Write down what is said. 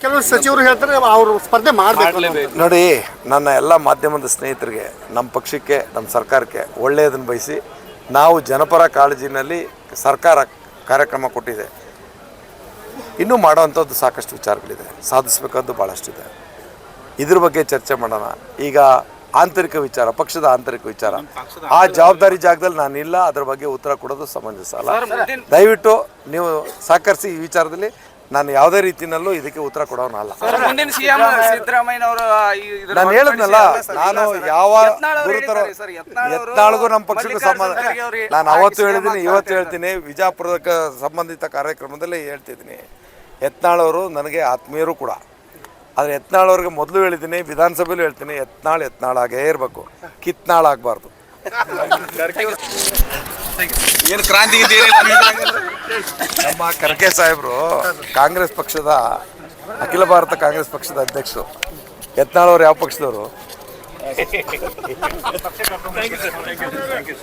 ಕೆಲವು ಸಚಿವರು ಹೇಳ್ತಾರೆ ಅವರು ಸ್ಪರ್ಧೆ ಮಾಡಲೇಬೇಕು. ನೋಡಿ, ನನ್ನ ಎಲ್ಲ ಮಾಧ್ಯಮದ ಸ್ನೇಹಿತರಿಗೆ, ನಮ್ಮ ಪಕ್ಷಕ್ಕೆ, ನಮ್ಮ ಸರ್ಕಾರಕ್ಕೆ ಒಳ್ಳೆಯದನ್ನು ಬಯಸಿ, ನಾವು ಜನಪರ ಕಾಳಜಿನಲ್ಲಿ ಸರ್ಕಾರ ಕಾರ್ಯಕ್ರಮ ಕೊಟ್ಟಿದೆ. ಇನ್ನೂ ಮಾಡೋವಂಥದ್ದು ಸಾಕಷ್ಟು ವಿಚಾರಗಳಿದೆ, ಸಾಧಿಸಬೇಕಾದ್ದು ಭಾಳಷ್ಟಿದೆ. ಇದ್ರ ಬಗ್ಗೆ ಚರ್ಚೆ ಮಾಡೋಣ. ಈಗ ಆಂತರಿಕ ವಿಚಾರ, ಪಕ್ಷದ ಆಂತರಿಕ ವಿಚಾರ, ಆ ಜವಾಬ್ದಾರಿ ಜಾಗದಲ್ಲಿ ನಾನಿಲ್ಲ, ಅದ್ರ ಬಗ್ಗೆ ಉತ್ತರ ಕೊಡೋದು ಸಮಂಜಸ ಅಲ್ಲ. ದಯವಿಟ್ಟು ನೀವು ಸಹಕರಿಸಿ. ಈ ವಿಚಾರದಲ್ಲಿ ನಾನು ಯಾವುದೇ ರೀತಿಯಲ್ಲೂ ಇದಕ್ಕೆ ಉತ್ತರ ಕೊಡೋನಲ್ಲ. ನಾನು ಹೇಳಿದ್ನಲ್ಲ, ನಾನು ಯಾವ ಗುರುತರ ಯತ್ನಾಳ್ಗೂ ನಮ್ಮ ಪಕ್ಷಕ್ಕೂ ಸಂಬಂಧ, ನಾನು ಅವತ್ತು ಹೇಳಿದ್ದೀನಿ, ಇವತ್ತು ಹೇಳ್ತೀನಿ, ವಿಜಯಪುರದ ಸಂಬಂಧಿತ ಕಾರ್ಯಕ್ರಮದಲ್ಲಿ ಹೇಳ್ತಿದ್ದೀನಿ. ಯತ್ನಾಳವರು ನನಗೆ ಆತ್ಮೀಯರು ಕೂಡ. ಆದರೆ ಯತ್ನಾಳವ್ರಿಗೆ ಮೊದಲು ಹೇಳಿದ್ದೀನಿ, ವಿಧಾನಸಭೆಯಲ್ಲೂ ಹೇಳ್ತೀನಿ, ಯತ್ನಾಳಾಗೇ ಇರಬೇಕು, ಕಿತ್ನಾಳಾಗಬಾರ್ದು. ಏನು ಕ್ರಾಂತಿ ನಮ್ಮ ಖರ್ಗೆ ಸಾಹೇಬರು ಕಾಂಗ್ರೆಸ್ ಪಕ್ಷದ, ಅಖಿಲ ಭಾರತ ಕಾಂಗ್ರೆಸ್ ಪಕ್ಷದ ಅಧ್ಯಕ್ಷರು. ಯತ್ನಾಳವ್ರು ಯಾವ ಪಕ್ಷದವರು?